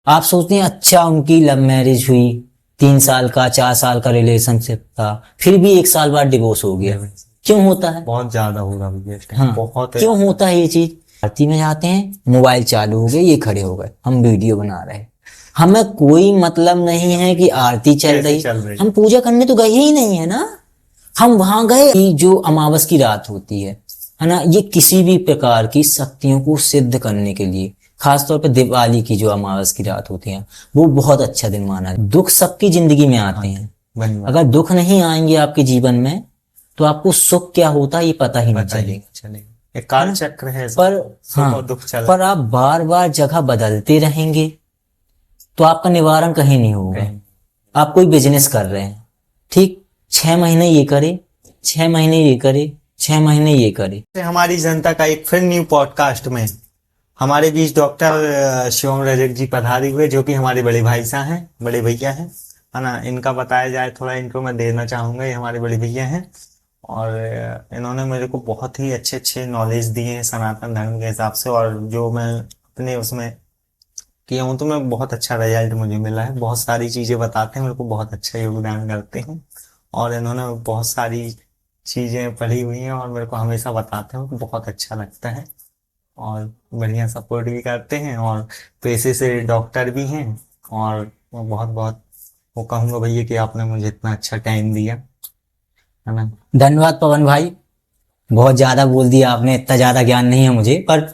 आप सोचते हैं अच्छा उनकी लव मैरिज हुई, 3 साल का 4 साल का रिलेशनशिप था, फिर भी 1 साल बाद डिवोर्स हो गया। क्यों होता है? बहुत ज्यादा होगा भैया। हाँ, बहुत क्यों होता है ये चीज? आरती में जाते हैं, मोबाइल चालू हो गए, ये खड़े हो गए, हम वीडियो बना रहे हैं, हमें कोई मतलब नहीं है कि आरती चल रही, हम पूजा करने तो गए ही नहीं है ना। हम वहां गए कि जो अमावस की रात होती है ना, ये किसी भी प्रकार की शक्तियों को सिद्ध करने के लिए, खासतौर पे दिवाली की जो अमावस की रात होती है वो बहुत अच्छा दिन माना है। दुख सबकी जिंदगी में आते हैं, अगर दुख नहीं आएंगे आपके जीवन में तो आपको सुख क्या होता है ये पता ही नहीं चलेगा। एक काल चक्र है पर हाँ, दुख चला। पर आप बार बार जगह बदलते रहेंगे तो आपका निवारण कहीं नहीं होगा। आप कोई बिजनेस कर रहे हैं, ठीक, 6 महीने ये करे, 6 महीने ये करे, 6 महीने ये करे। हमारी जनता का एक फिर न्यू पॉडकास्ट में हमारे बीच डॉक्टर शिवम रजक जी पधारे हुए, जो कि हमारे बड़े भाई साहब हैं, बड़े भैया हैं, है ना। इनका बताया जाए थोड़ा, इनको मैं देना चाहूंगा। ये हमारे बड़े भैया हैं और इन्होंने मेरे को बहुत ही अच्छे अच्छे नॉलेज दिए हैं सनातन धर्म के हिसाब से, और जो मैं अपने उसमें किया हूँ तो मैं बहुत अच्छा रिजल्ट मुझे मिला है। बहुत सारी चीजें बताते हैं, मेरे को बहुत अच्छा योगदान करते हैं, और इन्होंने बहुत सारी चीजें पढ़ी हुई हैं और मेरे को हमेशा बताते हैं, मेरे को बहुत अच्छा लगता है और बढ़िया सपोर्ट भी करते हैं, और पैसे से डॉक्टर भी हैं। और मैं बहुत बहुत वो कहूँगा भैया कि आपने मुझे इतना अच्छा टाइम दिया, है ना। धन्यवाद पवन भाई, बहुत ज्यादा बोल दिया आपने, इतना ज्यादा ज्ञान नहीं है मुझे, पर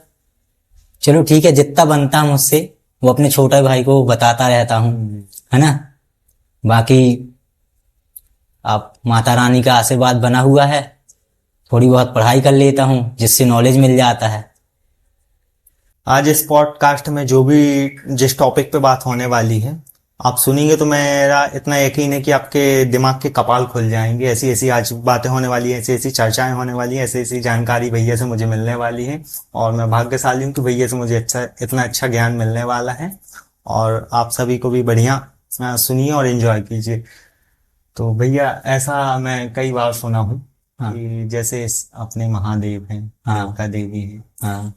चलो ठीक है, जितना बनता है मुझसे वो अपने छोटे भाई को बताता रहता हूँ, है ना। बाकी आप माता रानी का आशीर्वाद बना हुआ है, थोड़ी बहुत पढ़ाई कर लेता हूँ जिससे नॉलेज मिल जाता है। आज इस पॉडकास्ट में जो भी जिस टॉपिक पे बात होने वाली है आप सुनेंगे तो मेरा इतना यकीन है कि आपके दिमाग के कपाल खुल जाएंगे। ऐसी ऐसी आज बातें होने वाली है, ऐसी ऐसी चर्चाएं होने वाली है, ऐसी ऐसी जानकारी भैया से मुझे मिलने वाली है, और मैं भाग्यशाली हूँ कि भैया से मुझे इतना अच्छा ज्ञान मिलने वाला है। और आप सभी को भी बढ़िया सुनिए और एंजॉय कीजिए। तो भैया ऐसा मैं कई बार सुना हूँ कि जैसे अपने महादेव हैं, देवता देवी हैं,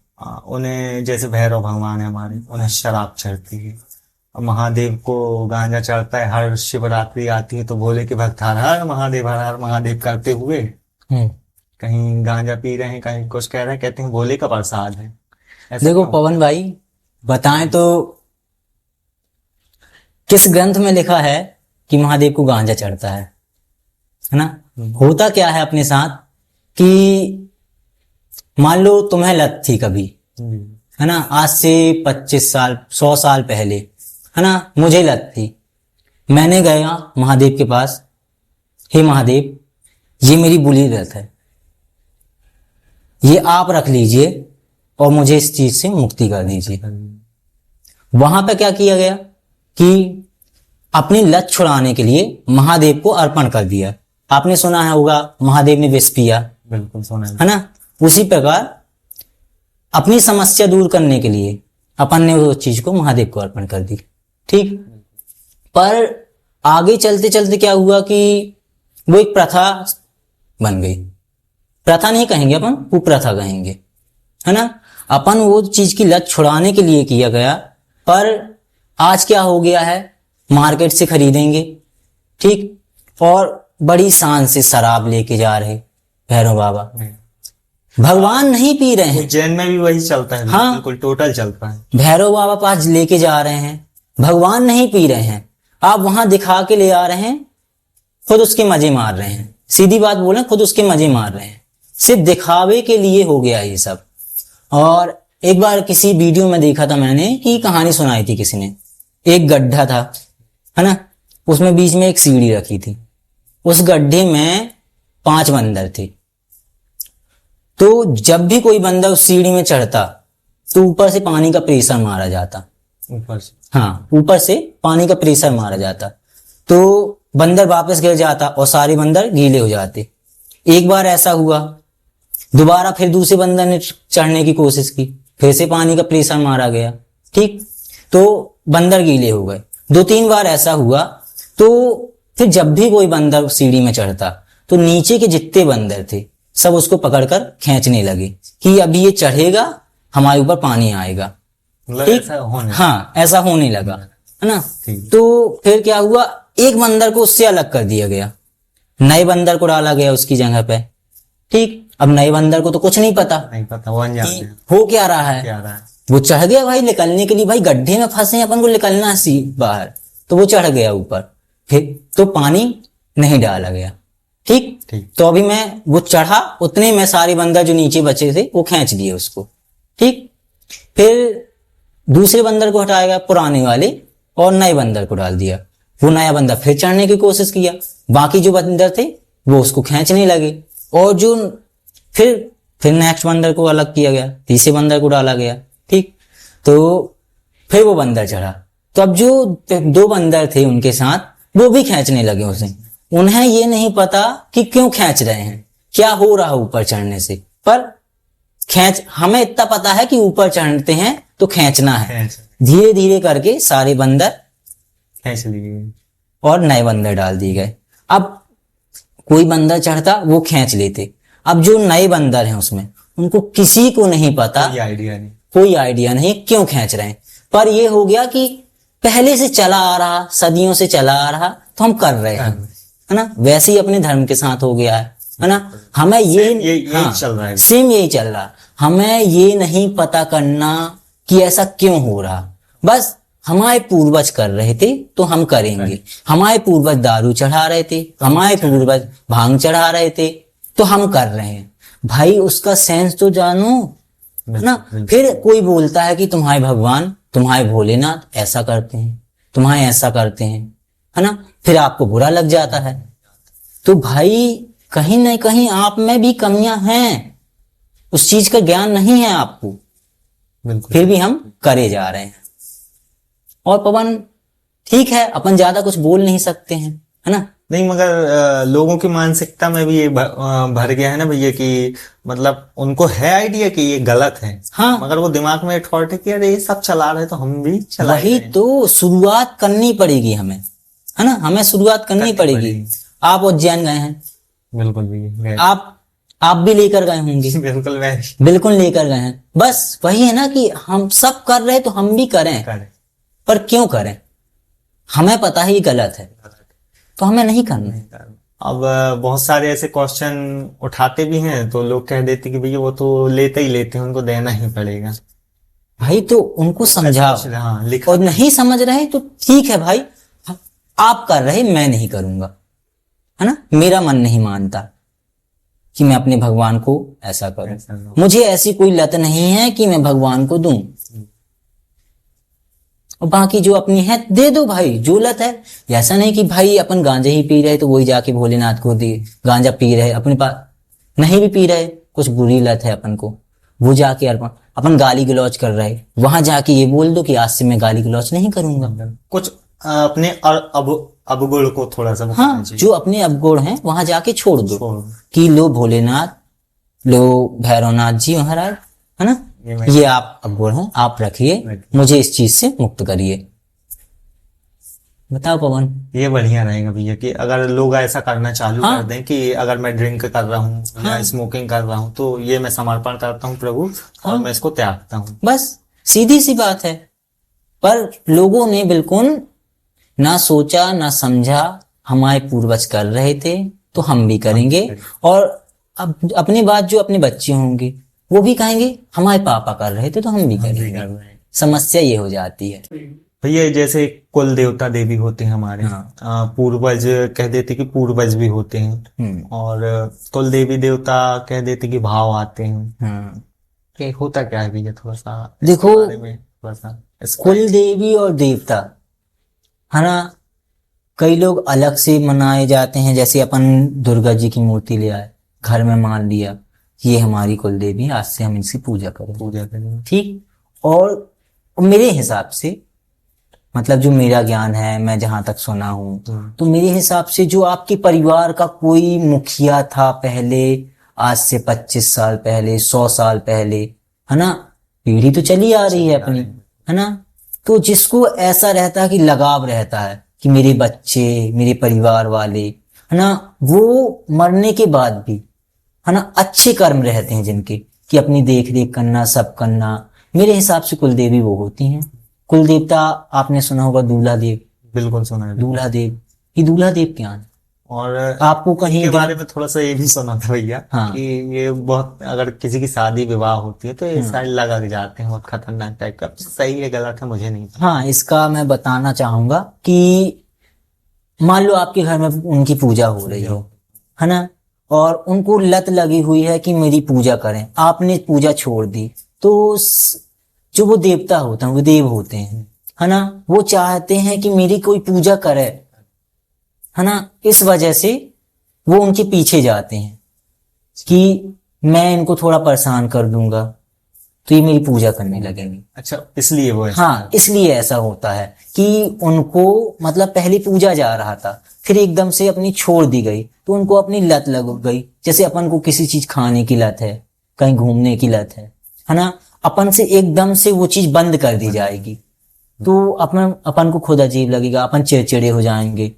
उन्हें जैसे भैरव भगवान है हमारे, उन्हें शराब चढ़ती है, महादेव को गांजा चढ़ता है। हर शिवरात्रि आती है तो भोले के भक्त हर हर महादेव हर हर महादेव करते हुए कहीं गांजा पी रहे हैं, कहीं कुछ कह रहे हैं, कहते हैं भोले का प्रसाद है। देखो पवन भाई, बताएं तो किस ग्रंथ में लिखा है कि महादेव को गांजा चढ़ता है ना। होता क्या है अपने साथ कि मान लो तुम्हें लत थी कभी, है ना, आज से 25 साल 100 साल पहले, है ना, मुझे लत थी, मैंने गया महादेव के पास, हे महादेव ये मेरी बुरी लत है, ये आप रख लीजिए और मुझे इस चीज से मुक्ति कर दीजिए। वहां पे क्या किया गया कि अपनी लत छुड़ाने के लिए महादेव को अर्पण कर दिया। आपने सुना है होगा महादेव ने विष पिया, बिल्कुल सुना है ना। उसी प्रकार अपनी समस्या दूर करने के लिए अपन ने उस चीज को महादेव को अर्पण कर दी, ठीक। पर आगे चलते चलते क्या हुआ कि वो एक प्रथा बन गई। प्रथा नहीं कहेंगे अपन, कुप्रथा कहेंगे, है ना। अपन वो चीज की लत छुड़ाने के लिए किया गया, पर आज क्या हो गया है, मार्केट से खरीदेंगे, ठीक, और बड़ी शान से शराब लेके जा रहे भैरव बाबा। भगवान नहीं पी रहे हैं, उज्जैन में भी वही चलता है। हाँ, बिल्कुल टोटल चलता है। भैरव बाबा पास लेके जा रहे हैं, भगवान नहीं पी रहे हैं, आप वहां दिखा के ले आ रहे हैं, खुद उसके मजे मार रहे हैं। सीधी बात बोले, खुद उसके मजे मार रहे हैं, सिर्फ दिखावे के लिए हो गया ये सब। और एक बार किसी वीडियो में देखा था मैंने कि कहानी सुनाई थी किसी ने, एक गड्ढा था, है ना, उसमें बीच में एक सीढ़ी रखी थी, उस गड्ढे में 5 बंदर थे। तो जब भी कोई बंदा उस सीढ़ी में चढ़ता तो ऊपर से पानी का प्रेशर मारा जाता, ऊपर से, हाँ, ऊपर से पानी का प्रेशर मारा जाता, तो बंदर वापस गिर जाता और सारे बंदर गीले हो जाते। एक बार ऐसा हुआ, दोबारा फिर दूसरे बंदर ने चढ़ने की कोशिश की, फिर से पानी का प्रेशर मारा गया, ठीक, तो बंदर गीले हो गए। 2-3 बार ऐसा हुआ, तो फिर जब भी कोई बंदर सीढ़ी में चढ़ता तो नीचे के जितने बंदर थे सब उसको पकड़कर खींचने लगे कि अभी ये चढ़ेगा हमारे ऊपर पानी आएगा। मतलब ठीक, ऐसा होने हाँ ऐसा होने लगा, है ना। ठीक। तो फिर क्या हुआ, एक बंदर को उससे अलग कर दिया गया, नए बंदर को डाला गया उसकी जगह पे। ठीक, अब नए बंदर को तो कुछ नहीं पता नहीं पता, वो अनजान कि है हो क्या रहा है। क्या रहा है। वो चढ़ गया भाई निकलने के लिए, भाई गड्ढे में फंसे हैं, अपन को निकलना है सी बाहर, तो वो चढ़ गया ऊपर। फिर तो पानी नहीं डाला गया। ठीक, ठीक। तो अभी मैं वो चढ़ा, उतने में सारे बंदर जो नीचे बचे थे वो खींच लिए उसको। ठीक, फिर दूसरे बंदर को हटाया गया, पुराने वाले, और नए बंदर को डाल दिया। वो नया बंदर फिर चढ़ने की कोशिश किया, बाकी जो बंदर थे वो उसको खींचने लगे, और जो फिर नेक्स्ट बंदर को अलग किया गया, तीसरे बंदर को डाला गया। ठीक, तो फिर वो बंदर चढ़ा, तो अब जो दो बंदर थे उनके साथ वो भी खींचने लगे उसे। उन्हें ये नहीं पता कि क्यों खींच रहे हैं, क्या हो रहा है ऊपर चढ़ने से, पर हमें इतना पता है कि ऊपर चढ़ते हैं तो खींचना है। धीरे धीरे करके सारे बंदर खींच लिए और नए बंदर डाल दिए गए। अब कोई बंदर चढ़ता वो खींच लेते, अब जो नए बंदर हैं उसमें उनको किसी को नहीं पता, कोई आइडिया नहीं क्यों खींच रहे हैं, पर ये हो गया कि पहले से चला आ रहा, सदियों से चला आ रहा, तो हम कर रहे हैं, है ना। वैसे ही अपने धर्म के साथ हो गया है ना। हमें यही चल रहा है, सेम यही चल रहा। हमें ये नहीं पता करना कि ऐसा क्यों हो रहा, बस हमारे पूर्वज कर रहे थे तो हम करेंगे। हमारे पूर्वज दारू चढ़ा रहे थे, हमारे पूर्वज भांग चढ़ा रहे थे, तो हम कर रहे हैं। भाई उसका सेंस तो जानो, है ना। फिर कोई बोलता है कि तुम्हारे भगवान, तुम्हारे भोलेनाथ ऐसा करते हैं, तुम्हारे ऐसा करते हैं, है ना, फिर आपको बुरा लग जाता है। तो भाई कहीं ना कहीं आप में भी कमियां हैं, उस चीज का ज्ञान नहीं है आपको, फिर भी हम करे जा रहे हैं। और पवन ठीक है, अपन ज्यादा कुछ बोल नहीं सकते हैं, है ना। नहीं, मगर लोगों की मानसिकता में भी ये भर गया है ना भैया, कि मतलब उनको है आइडिया कि ये गलत है, हाँ, मगर वो दिमाग में थॉट है कि अरे ये सब चला रहे तो हम भी चला। वही तो शुरुआत करनी पड़ेगी हमें, है ना, हमें शुरुआत करनी पड़ेगी। आप उज्जैन गए हैं? बिल्कुल भी। आप भी लेकर गए होंगे। बिल्कुल लेकर गए हैं। बस वही है ना कि हम सब कर रहे तो हम भी करें, पर क्यों करें, हमें पता है ये गलत है तो हमें नहीं करना। अब बहुत सारे ऐसे क्वेश्चन उठाते भी हैं तो लोग कह देते कि भैया वो तो लेते ही लेते हैं, उनको देना ही पड़ेगा। भाई तो उनको समझाओ, और नहीं समझ रहे तो ठीक है भाई, आप कर रहे मैं नहीं करूंगा, है ना। मेरा मन नहीं मानता कि मैं अपने भगवान को ऐसा करूं, मुझे ऐसी कोई लत नहीं है कि मैं भगवान को दूं, और बाकी जो अपनी है दे दो भाई, जो लत है। ऐसा नहीं कि भाई अपन गांजा ही पी रहे तो वही जाके भोलेनाथ को दे, गांजा पी रहे अपने पास नहीं भी पी रहे, कुछ बुरी लत है अपन को, वो जाके अपन गाली गलौज कर रहे, वहां जाके ये बोल दो कि आज से मैं गाली गलौज नहीं करूंगा। कुछ अपने अवगुण को थोड़ा सा, हाँ, जो अपने अवगुण हैं वहां जाके छोड़ दो कि लो भोलेनाथ, लो भैरवनाथ जी महाराज, है ना, ये आप अवगुण हैं, आप रखिए, मुझे इस चीज से मुक्त करिए। बताओ पवन, ये बढ़िया रहेगा भैया कि अगर लोग ऐसा करना चालू कर दें कि अगर मैं ड्रिंक कर रहा हूँ या स्मोकिंग कर रहा हूँ तो ये मैं समर्पण करता हूँ प्रभु, और मैं इसको त्यागता हूँ, बस सीधी सी बात है। पर लोगों ने बिल्कुल ना सोचा ना समझा, हमारे पूर्वज कर रहे थे तो हम भी करेंगे, और अब अपनी बात जो अपने बच्चे होंगे वो भी कहेंगे हमारे पापा कर रहे थे तो हम भी करेंगे। समस्या ये हो जाती है भैया। जैसे कुल देवता देवी होते हैं हमारे, पूर्वज कह देते कि पूर्वज भी होते हैं, और कुल देवी देवता कह देते कि भाव आते हैं। क्या होता क्या है भैया, थोड़ा सा देखो, थोड़ा सा कुल देवी और देवता, है ना, कई लोग अलग से मनाए जाते हैं। जैसे अपन दुर्गा जी की मूर्ति ले आए, घर में मान लिया ये हमारी कुल देवी, आज से हम इनकी पूजा करें, ठीक। और मेरे हिसाब से, मतलब जो मेरा ज्ञान है, मैं जहां तक सुना हूं, तो मेरे हिसाब से जो आपके परिवार का कोई मुखिया था पहले, आज से 25 साल पहले, 100 साल पहले, है ना, पीढ़ी तो चली आ रही है अपनी, है ना, तो जिसको ऐसा रहता है कि लगाव रहता है कि मेरे बच्चे, मेरे परिवार वाले, है ना, वो मरने के बाद भी, है ना, अच्छे कर्म रहते हैं जिनके, कि अपनी देख रेख करना, सब करना, मेरे हिसाब से कुल देवी वो होती हैं। कुल देवता आपने सुना होगा दूल्हा देव। बिल्कुल सुना है। दूल्हा देव, ये दूल्हा देव क्या है? और आपको कहीं के बारे में थोड़ा सा ये भी सुना था भैया, हाँ। कि ये बहुत, अगर किसी की शादी विवाह होती है तो ये हाँ। सारे लगा के जाते हैं, बहुत खतरनाक टाइप का। सही है गलत है मुझे नहीं पता। हाँ, इसका मैं बताना चाहूंगा कि मान लो आपके घर में उनकी पूजा हो रही है ना, और उनको लत लगी हुई है कि मेरी पूजा करें, आपने पूजा छोड़ दी, तो जो वो देवता होते हैं, वो देव होते हैं, है ना, वो चाहते हैं कि मेरी कोई पूजा करे, है ना। इस वजह से वो उनके पीछे जाते हैं कि मैं इनको थोड़ा परेशान कर दूंगा तो ये मेरी पूजा करने लगेंगे। अच्छा, इसलिए वो ऐसा हाँ, इसलिए ऐसा होता है कि उनको मतलब पहले पूजा जा रहा था, फिर एकदम से अपनी छोड़ दी गई, तो उनको अपनी लत लग गई। जैसे अपन को किसी चीज खाने की लत है, कहीं घूमने की लत है ना, अपन से एकदम से वो चीज बंद कर दी जाएगी, तो अपन को खुद अजीब लगेगा, अपन चिड़चिड़े हो जाएंगे,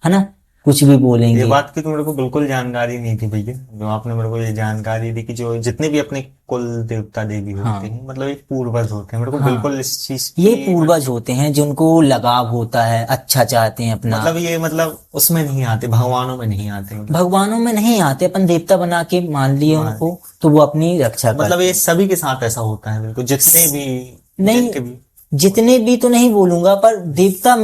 है ना, कुछ भी बोलेंगे। ये बात की तो मेरे को बिल्कुल जानकारी नहीं थी भैया, जो आपने मेरे को ये जानकारी दी कि जो जितने भी अपने कुल देवता देवी होते हैं, मतलब एक पूर्वज होते हैं, मेरे को बिल्कुल इस चीज की, ये पूर्वज होते हैं जिनको लगाव होता है, अच्छा चाहते हैं अपना, मतलब ये मतलब उसमें नहीं आते, भगवानों में नहीं आते, भगवानों में नहीं आते, अपन देवता बना के मान लिए उनको, तो वो अपनी रक्षा करते मतलब ये सभी के साथ ऐसा होता है बिल्कुल, जितने भी, नहीं, जिनके भी, जितने भी तो नहीं बोलूंगा, पर देवता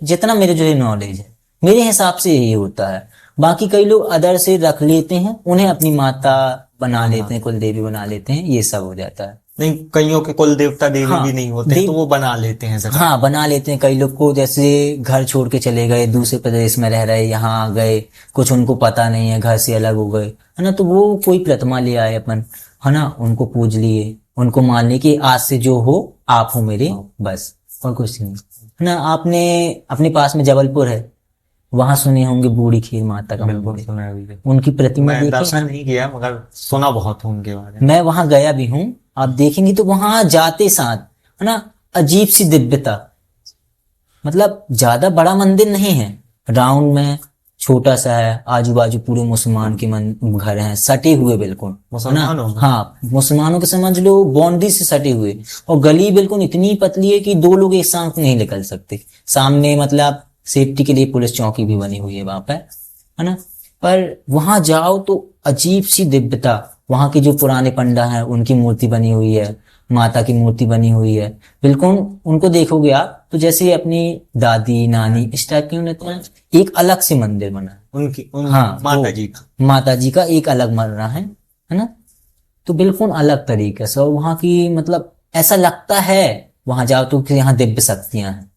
जितना मेरे जो नॉलेज है, मेरे हिसाब से यही होता है। बाकी कई लोग अदर से रख लेते हैं, उन्हें अपनी माता बना लेते हैं, कुल देवी बना लेते हैं, ये सब हो जाता है। नहीं, कईयों के कुल देवता देवी हाँ, भी नहीं होते हैं, तो वो बना लेते हैं जगह। हाँ, बना लेते हैं। कई लोग को जैसे घर छोड़ के चले गए, दूसरे प्रदेश में रह रहे, यहाँ आ गए, कुछ उनको पता नहीं है, घर से अलग हो गए, है ना, तो वो कोई प्रतिमा ले आए अपन, है ना, उनको पूज लिए, उनको मान लिए कि आज से जो हो आप हो मेरे, बस, और कुछ नहीं, है ना। आपने अपने पास में जबलपुर है, वहां सुने होंगे बूढ़ी खीर माता का मंदिर, सुना है भैया। उनकी प्रतिमा मैं देखें। दर्शन नहीं किया मगर सुना बहुत हूँ उनके बारे में। मैं वहां गया भी हूँ, आप देखेंगे तो वहां जाते साथ, है ना, अजीब सी दिव्यता, मतलब ज्यादा बड़ा मंदिर नहीं है, राउंड में छोटा सा है, आजू बाजू पूरे मुसलमान के घर हैं, सटे हुए बिल्कुल, है ना। मुसलमानों में? हाँ, मुसलमानों के समझ लो बाउंड्री से सटे हुए, और गली बिल्कुल इतनी पतली है कि दो लोग एक साथ नहीं निकल सकते। सामने मतलब सेफ्टी के लिए पुलिस चौकी भी बनी हुई है वहां पर, है ना। पर वहां जाओ तो अजीब सी दिव्यता, वहां के जो पुराने पंडा हैं उनकी मूर्ति बनी हुई है, माता की मूर्ति बनी हुई है, बिल्कुल उनको देखोगे आप तो जैसे अपनी दादी नानी इस टाइप की, उन्हें तो एक अलग से मंदिर बना है उनकी हाँ, माता जी का, माता जी का एक अलग बना है ना, तो बिल्कुल अलग तरीके से। और वहां की मतलब ऐसा लगता है वहां जाओ तो कि यहाँ दिव्य शक्तियां हैं,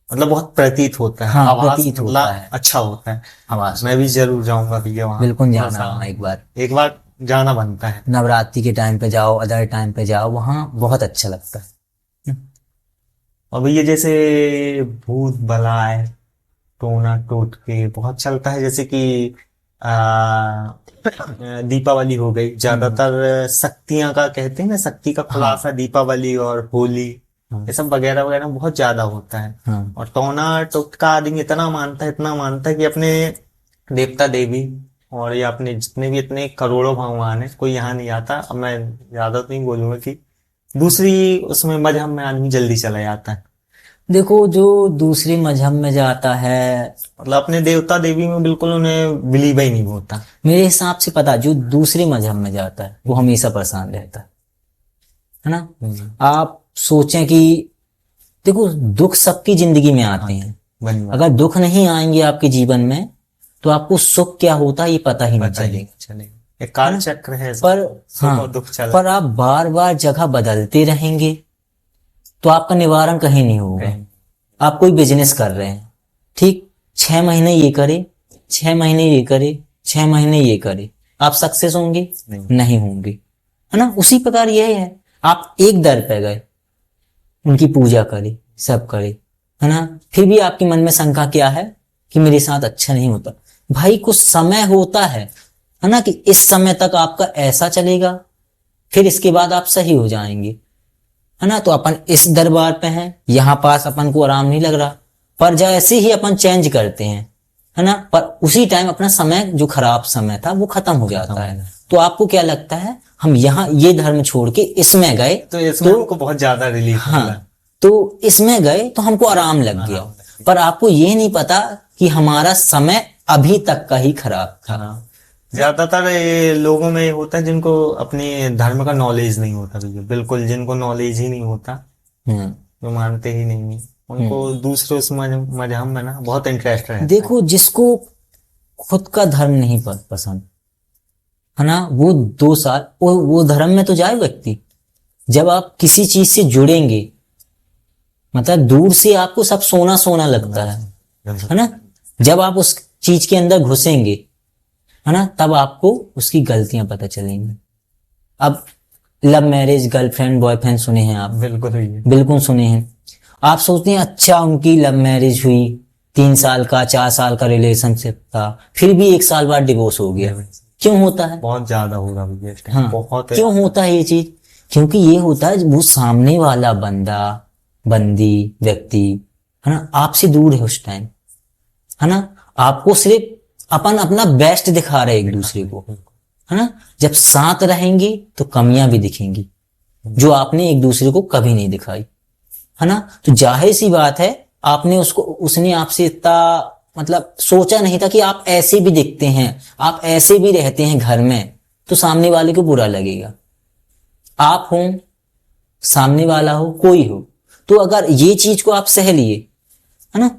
मतलब बहुत प्रतीत होता है। हाँ, आवाज प्रतीत मतलब होता है, अच्छा होता है। आवाज। मैं भी जरूर जाऊंगा भैया वहाँ, बिल्कुल जाना वहाँ एक बार जाना बनता है। नवरात्रि के टाइम पे जाओ, अदर टाइम पे जाओ, वहां बहुत अच्छा लगता है। और भैया जैसे भूत बलाय टोना टोटके बहुत चलता है, जैसे कि दीपावली हो गई, ज्यादातर शक्तियां का कहते हैं ना, शक्ति का खुलासा दीपावली और होली, ये सब वगैरह वगैरह बहुत ज्यादा होता है। हाँ, और टोना टोटका आदमी इतना मानता है कि अपने देवता देवी और ये अपने जितने भी इतने करोड़ों भगवान है, कोई यहाँ नहीं आता। अब मैं ज्यादा तो नहीं बोलूंगा कि दूसरी उसमें मजहब में आदमी जल्दी चला जाता है, देखो जो दूसरे मजहब में जाता है, मतलब अपने देवता देवी में बिल्कुल उन्हें बिलीव ही नहीं होता। मेरे हिसाब से पता, जो दूसरे मजहब में जाता है वो हमेशा परेशान रहता है ना। आप सोचें कि देखो दुख सबकी जिंदगी में आते हैं, बनी बात। अगर दुख नहीं आएंगे आपके जीवन में तो आपको सुख क्या होता है ये पता ही नहीं चलेगा। एक काल चक्र है, पर सुख हाँ, और दुख चला। पर आप बार बार जगह बदलते रहेंगे तो आपका निवारण कहीं नहीं होगा। आप कोई बिजनेस कर रहे हैं, ठीक, 6 महीने ये करे, 6 महीने ये करे, 6 महीने ये करे, आप सक्सेस होंगे? नहीं होंगे, है ना। उसी प्रकार यह है, आप एक दर पे गए, उनकी पूजा करे, सब करे, है ना, फिर भी आपके मन में शंका क्या है कि मेरे साथ अच्छा नहीं होता। भाई कुछ समय होता है ना, कि इस समय तक आपका ऐसा चलेगा, फिर इसके बाद आप सही हो जाएंगे, है ना। तो अपन इस दरबार पे हैं, यहाँ पास अपन को आराम नहीं लग रहा, पर जैसे ही अपन चेंज करते हैं, है ना, पर उसी टाइम अपना समय जो खराब समय था वो खत्म हो जाता है। तो आपको क्या लगता है, हम यहाँ ये धर्म छोड़ के इसमें गए तो इसमें हमको बहुत ज्यादा रिलीफ मिला। हाँ, तो इसमें गए तो हमको आराम लग गया, पर आपको ये नहीं पता कि हमारा समय अभी तक का ही खराब था। ज्यादातर ये लोगों में होता है जिनको अपने धर्म का नॉलेज नहीं होता भैया, बिल्कुल जिनको नॉलेज ही नहीं होता, जो मानते ही नहीं है, उनको दूसरे उस मजहब में ना बहुत इंटरेस्ट रहता है। देखो, जिसको खुद का धर्म नहीं पसंद है ना, वो 2 साल वो धर्म में तो जाए व्यक्ति। जब आप किसी चीज से जुड़ेंगे, मतलब दूर से आपको सब सोना सोना लगता है ना, जब आप उस चीज के अंदर घुसेंगे, है ना, तब आपको उसकी गलतियां पता चलेंगी। अब लव मैरिज, गर्लफ्रेंड बॉयफ्रेंड सुने हैं आप? बिल्कुल सुने हैं। आप सोचते हैं अच्छा उनकी लव मैरिज हुई, 3 साल का 4 साल का रिलेशनशिप था, फिर भी 1 साल बाद डिवोर्स हो गया। क्यों होता है? बहुत ज्यादा होगा भैया। हाँ, बहुत क्यों होता है ये चीज? क्योंकि ये होता है वो सामने वाला बंदी व्यक्ति, है ना, आपसे दूर है उस टाइम, है ना, आपको सिर्फ अपना बेस्ट दिखा रहे एक दूसरे को, है ना। जब साथ रहेंगे तो कमियां भी दिखेंगी जो आपने एक दूसरे को कभी नहीं दिखाई, है ना। तो जाहिर सी बात है, उसने आपसे इतना मतलब सोचा नहीं था कि आप ऐसे भी दिखते हैं, आप ऐसे भी रहते हैं घर में, तो सामने वाले को बुरा लगेगा। आप हो, सामने वाला हो, कोई हो, तो अगर ये चीज को आप सह लिए, है ना,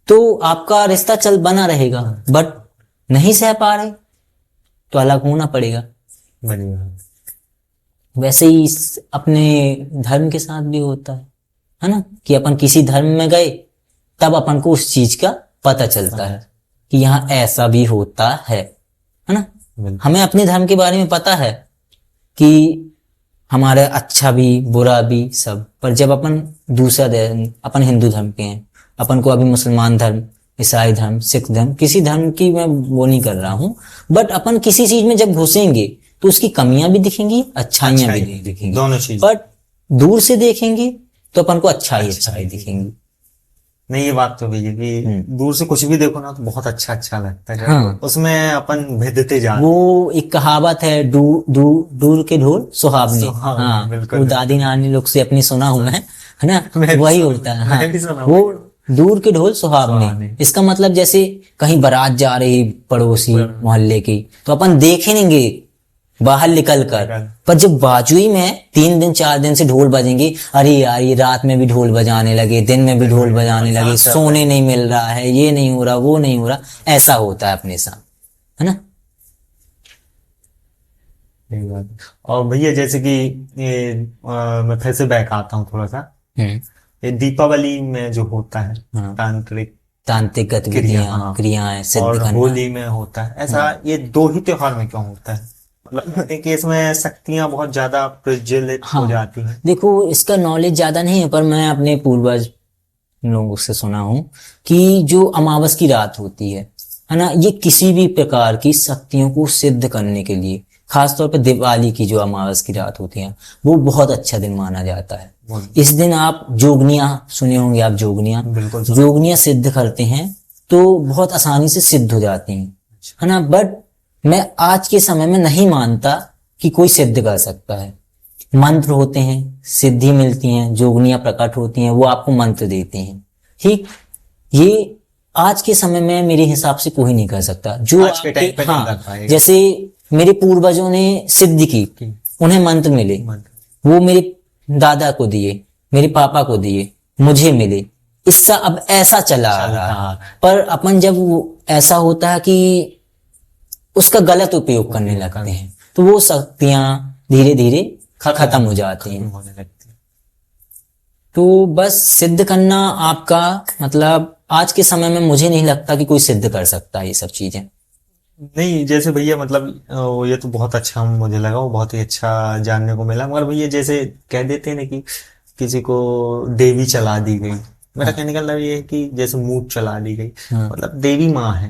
तो आपका रिश्ता बना रहेगा। बट नहीं सह पा रहे तो अलग होना पड़ेगा। वैसे ही अपने धर्म के साथ भी होता है ना, कि अपन किसी धर्म में गए तब अपन को उस चीज का पता चलता है कि यहाँ ऐसा भी होता है ना। हमें अपने धर्म के बारे में पता है कि हमारा अच्छा भी बुरा भी सब, पर जब अपन दूसरा अपन हिंदू धर्म के हैं, अपन को अभी मुसलमान धर्म, ईसाई धर्म, सिख धर्म, किसी धर्म की मैं वो नहीं कर रहा हूँ, बट अपन किसी चीज में जब घुसेंगे तो उसकी कमियां भी दिखेंगी, अच्छाइयां भी दिखेंगी, दोनों चीज। बट दूर से देखेंगे तो अपन को अच्छाई दिखेंगी। नहीं, ये बात तो भैया कि दूर से कुछ भी देखो ना तो बहुत अच्छा लगता है। हाँ, उसमें अपन भेदते जाते। वो एक कहावत है, दूर के ढोल सुहावने। हाँ, बिल्कुल, वो दादी नानी लोग से अपनी सुना हूं मैं, है ना, वही होता है। हाँ, वो दूर के ढोल सुहावने, इसका मतलब जैसे कहीं बारात जा रही पड़ोसी मोहल्ले की, तो अपन देखेंगे बाहर निकल कर, पर जब बाजुई में 3 दिन 4 दिन से ढोल बजेंगे, अरे यार ये रात में भी ढोल बजाने लगे, दिन में भी ढोल बजाने लगे, सोने नहीं मिल रहा है, ये नहीं हो रहा, वो नहीं हो रहा, ऐसा होता है अपने साथ, है ना। और भैया जैसे कि मैं फिर से बैक आता हूँ थोड़ा सा, ये दीपावली में जो होता है तांत्रिक गतिविधियां, क्रियाएं सिद्ध और करना, होली में होता है ऐसा, ये 2 ही त्योहार में क्यों होता है? मतलब कि इसमें शक्तियां बहुत ज्यादा प्रज्वलित हो जाती हैं। देखो, इसका नॉलेज ज्यादा नहीं है, पर मैं अपने पूर्वज लोगों से सुना हूं कि जो अमावस की रात होती है ना, ये किसी भी प्रकार की शक्तियों को सिद्ध करने के लिए, खासतौर पर दिवाली की जो अमावस की रात होती है, वो बहुत अच्छा दिन माना जाता है। इस दिन आप जोगनियां सुने होंगे, आप जोगनियां सिद्ध करते हैं तो बहुत आसानी से सिद्ध हो जाती हैं, है ना। बट मैं आज के समय में नहीं मानता कि कोई सिद्ध कर सकता है। मंत्र होते हैं, सिद्धि मिलती हैं, जोगनियां प्रकट होती हैं, वो आपको मंत्र देते हैं, ठीक। ये आज के समय में मेरे हिसाब से कोई नहीं कर सकता जो आज के टाइम पे नहीं कर पाएगा। जैसे मेरे पूर्वजों ने सिद्धि की, उन्हें मंत्र मिले, वो मेरे दादा को दिए, मेरे पापा को दिए, मुझे मिले, इसका अब ऐसा चला आ रहा है। पर अपन जब ऐसा होता है कि उसका गलत उपयोग करने लगते हैं, तो वो शक्तियां धीरे धीरे खत्म हो जाती हैं। तो बस सिद्ध करना आपका मतलब आज के समय में मुझे नहीं लगता कि कोई सिद्ध कर सकता है ये सब चीजें। नहीं, जैसे भैया मतलब ये तो बहुत अच्छा मुझे लगा, वो बहुत ही अच्छा जानने को मिला। मगर भैया जैसे कह देते हैं ना कि किसी को देवी चला दी गई, मेरा कहने का मतलब ये है कि जैसे मूठ चला दी गई, मतलब देवी माँ है,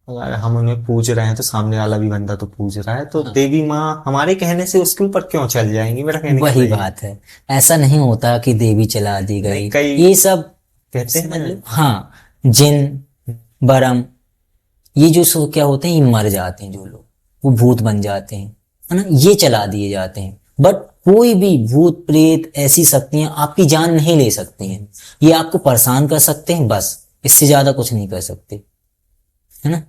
अगर हम उन्हें पूज रहे हैं तो सामने वाला भी बंदा तो पूज रहा है, तो देवी माँ हमारे कहने से उसके ऊपर क्यों चल जाएंगी? मेरा कहने वही बात है, ऐसा नहीं होता कि देवी चला दी गई, ये सब कहते हैं। हाँ, जिन बरम ये जो सो क्या होते हैं, ये मर जाते हैं जो लोग, वो भूत बन जाते हैं, है ना, ये चला दिए जाते हैं। बट कोई भी भूत प्रेत ऐसी शक्तियां आपकी जान नहीं ले सकती हैं, ये आपको परेशान कर सकते हैं, बस इससे ज्यादा कुछ नहीं कर सकते, है ना।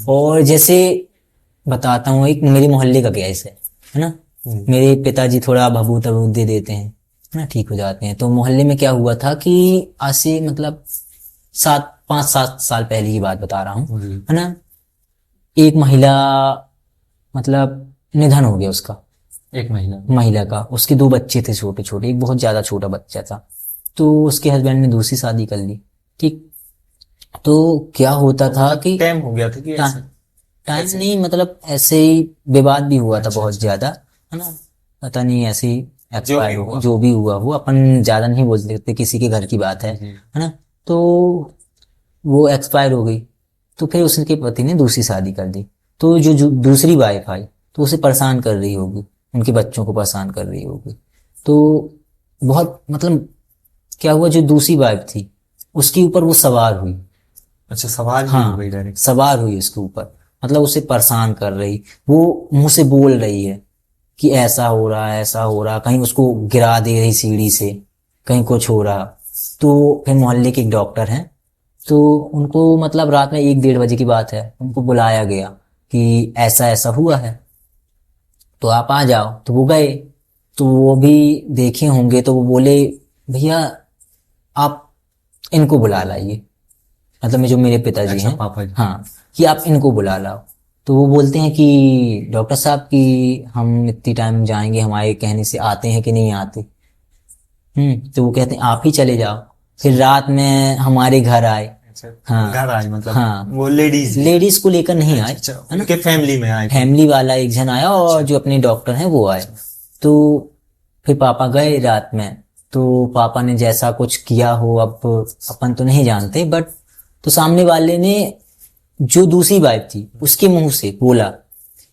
और जैसे बताता हूँ, एक मेरे मोहल्ले का केस है ना। मेरे पिताजी थोड़ा भभूत अभूत दे देते हैं, है ना, ठीक हो जाते हैं। तो मोहल्ले में क्या हुआ था कि आज से मतलब 5-7 साल पहले की बात बता रहा हूँ, है ना। एक महिला मतलब निधन हो गया उसका, एक महिला का, उसके 2 बच्चे थे छोटे छोटे, एक बहुत ज्यादा छोटा बच्चा था। तो उसके हस्बैंड ने दूसरी शादी कर ली, ठीक। तो क्या होता था कि टाइम हो गया था कि टाइम नहीं, मतलब ऐसे ही विवाद भी हुआ था बहुत ज्यादा, है ना, पता नहीं ऐसे ही एक्सपायर हो, जो भी हुआ वो अपन ज्यादा नहीं बोल सकते, किसी के घर की बात है ना। तो वो एक्सपायर हो गई, तो फिर उसके पति ने दूसरी शादी कर दी। तो जो दूसरी वाइफ आई तो उसे परेशान कर रही होगी, उनके बच्चों को परेशान कर रही होगी। तो बहुत मतलब क्या हुआ, जो दूसरी वाइफ थी उसके ऊपर वो सवार हुई। अच्छा, सवाल ही हाँ, हो गई डायरेक्ट। सवार हुई उसके ऊपर, मतलब उसे परेशान कर रही, वो मुंह से बोल रही है कि ऐसा हो रहा है, ऐसा हो रहा, कहीं उसको गिरा दे रही सीढ़ी से, कहीं कुछ हो रहा। तो फिर मोहल्ले के एक डॉक्टर हैं, तो उनको मतलब रात में 1-1:30 बजे की बात है, उनको बुलाया गया कि ऐसा ऐसा हुआ है, तो आप आ जाओ। तो वो गए, तो वो भी देखे होंगे, तो वो बोले भैया आप इनको बुला लाइए, मतलब जो मेरे पिताजी हैं, पापा जी। हाँ, कि आप इनको बुला लाओ। तो वो बोलते हैं कि डॉक्टर साहब कि हम इतनी टाइम जाएंगे, हमारे कहने से आते हैं कि नहीं आते। तो वो कहते हैं आप ही चले जाओ। फिर रात में हमारे घर आए। हाँ, घर आए मतलब हाँ, वो लेडीज को लेकर नहीं आए, अच्छा, है ना, उनके फैमिली में आए, फैमिली वाला एक जन आया और जो अपने डॉक्टर हैं वो आए। तो फिर पापा गए रात में, तो पापा ने जैसा कुछ किया हो अब अपन तो नहीं जानते, बट तो सामने वाले ने जो दूसरी वाइफ थी उसके मुंह से बोला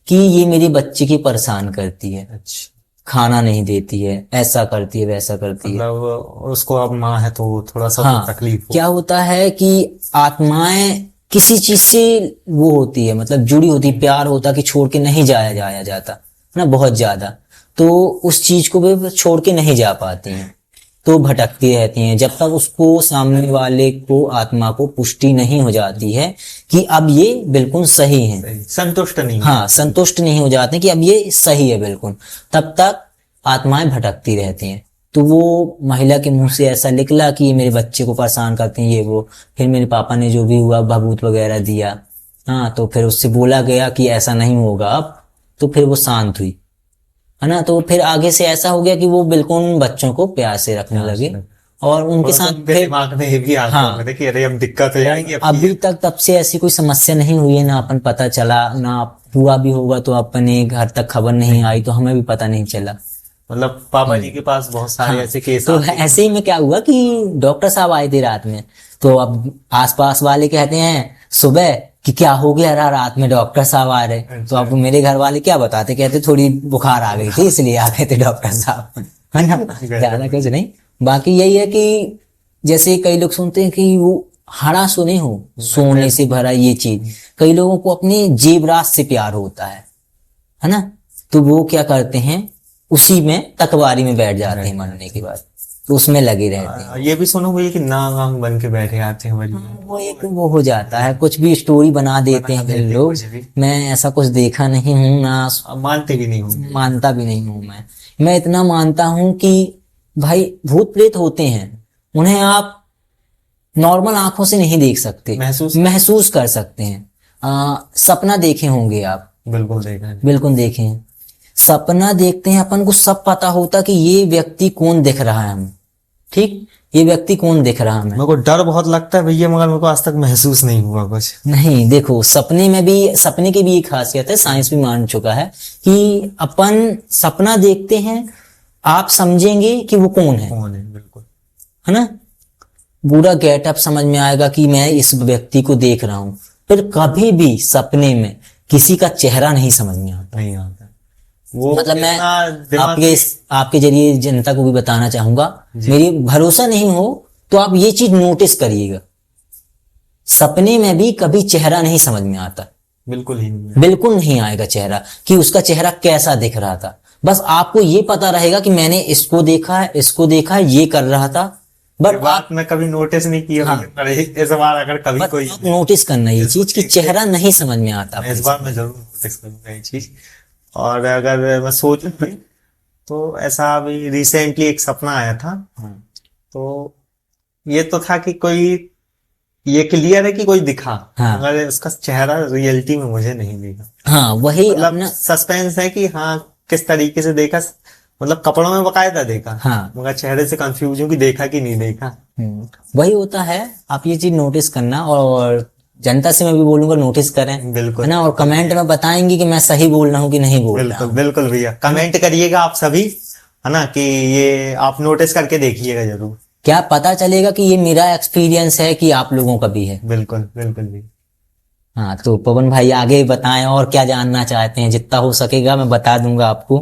कि ये मेरे बच्चे की परेशान करती है, अच्छा, खाना नहीं देती है, ऐसा करती है, वैसा करती है। मतलब उसको अब माँ है तो थोड़ा सा हाँ, तो तकलीफ हो। क्या होता है कि आत्माएं किसी चीज से वो होती है, मतलब जुड़ी होती, प्यार होता कि छोड़ के नहीं जाया जाता, है ना, बहुत ज्यादा। तो उस चीज को भी छोड़ के नहीं जा पाती हैं, तो भटकती रहती हैं जब तक उसको सामने वाले को, आत्मा को पुष्टि नहीं हो जाती है कि अब ये बिल्कुल सही है, संतुष्ट नहीं। हाँ, संतुष्ट नहीं हो जाते कि अब ये सही है बिल्कुल, तब तक आत्माएं भटकती रहती हैं। तो वो महिला के मुंह से ऐसा निकला कि ये मेरे बच्चे को परेशान करते हैं, ये वो। फिर मेरे पापा ने जो भी हुआ भभूत वगैरह दिया, हाँ, तो फिर उससे बोला गया कि ऐसा नहीं होगा अब। तो फिर वो शांत हुई, है ना। तो फिर आगे से ऐसा हो गया कि वो बिल्कुल बच्चों को प्यार से रखने लगे और उनके साथ फिर दिमाग में ये भी आता होगा कि अरे अब दिक्कत हो जाएगी। अभी तक तब से ऐसी कोई समस्या नहीं हुई है, ना अपन पता चला, ना हुआ भी होगा तो अपने घर तक खबर नहीं आई, तो हमें भी पता नहीं चला। मतलब पापा जी के पास बहुत सारे ऐसे केस तो ऐसे ही में क्या हुआ कि डॉक्टर साहब आए थे रात में, तो अब आसपास वाले कहते हैं सुबह कि क्या हो गया रात में डॉक्टर साहब आ रहे। तो अब मेरे घर वाले क्या बताते, कहते थोड़ी बुखार आ गई थी इसलिए आ गए थे डॉक्टर साहब, है ना, ज्यादा कुछ नहीं। बाकी यही है कि जैसे कई लोग सुनते हैं कि वो हरा सुने हो, सोने से भरा ये चीज, कई लोगों को अपने जेवरात से प्यार होता है ना, तो वो क्या करते हैं उसी में तकवारी में बैठ जाते हैं मरने के बाद, तो उसमें लगे रहते हैं। ये भी सुनो हुई कि नाग वांग बन के बैठे आते हैं वो एक वो हो जाता है, कुछ भी स्टोरी बना देते हैं लोग। मैं ऐसा कुछ देखा नहीं हूँ, ना मानते भी नहीं हूँ, मानता भी नहीं हूँ। मैं इतना मानता हूँ कि भाई भूत प्रेत होते हैं, उन्हें आप नॉर्मल आंखों से नहीं देख सकते, महसूस कर सकते हैं। सपना देखे होंगे आप, बिल्कुल देखा है, बिल्कुल देखे हैं। सपना देखते हैं, अपन को सब पता होता कि ये व्यक्ति कौन दिख रहा है हमें, ठीक, ये व्यक्ति कौन दिख रहा है हमें। मेरे को डर बहुत लगता है भैया, मगर मेरे को आज तक महसूस नहीं हुआ कुछ। नहीं, देखो सपने में भी, सपने की भी एक खासियत है, साइंस भी मान चुका है कि अपन सपना देखते हैं, आप समझेंगे कि वो कौन है, बिल्कुल, है ना, पूरा गेटअप समझ में आएगा कि मैं इस व्यक्ति को देख रहा हूं। फिर कभी भी सपने में किसी का चेहरा नहीं समझ में आता, नहीं आता वो, मतलब मैं आपके जरिए जनता को भी बताना चाहूंगा, मेरी भरोसा नहीं हो तो आप ये चीज नोटिस करिएगा, सपने में भी कभी चेहरा नहीं समझ में आता, बिल्कुल ही नहीं है। बिल्कुल नहीं आएगा चेहरा कि उसका चेहरा कैसा दिख रहा था। बस आपको ये पता रहेगा कि मैंने इसको देखा है, इसको देखा है, ये कर रहा था। ये बट बात मैं कभी नोटिस नहीं की है, हाँ। पर इस बार अगर कभी कोई आप नोटिस करना ये चीज कि चेहरा नहीं समझ में आता। इस बार मैं जरूर नोटिस करूंगा ये चीज। और अगर मैं सोचूं भी तो ऐसा अभी रिसेंटली एक सपना आया था। तो ये तो था कि कोई, ये क्लियर है कि कोई दिखा, हाँ। मगर उसका चेहरा रियलिटी में मुझे नहीं दिखा। हाँ वही मतलब अपना। सस्पेंस है कि हाँ किस तरीके से देखा, मतलब कपड़ों में बकायदा देखा, हाँ। मगर चेहरे से कंफ्यूज हूँ कि देखा कि नहीं देखा। वही होता है, आप ये चीज नोटिस करना, और जनता से मैं भी बोलूंगा नोटिस करें, बिल्कुल है ना। और कमेंट में बताएंगे कि मैं सही बोल रहा हूँ कि नहीं बोल रहा बिल्कुल हूँ। बिल्कुल भैया, कमेंट करिएगा आप सभी, है ना, कि ये आप नोटिस करके देखिएगा जरूर। क्या पता चलेगा कि ये मेरा एक्सपीरियंस है कि आप लोगों का भी है। बिल्कुल बिल्कुल भी। हाँ तो पवन भाई आगे बताएं और क्या जानना चाहते हैं, जितना हो सकेगा मैं बता दूंगा आपको।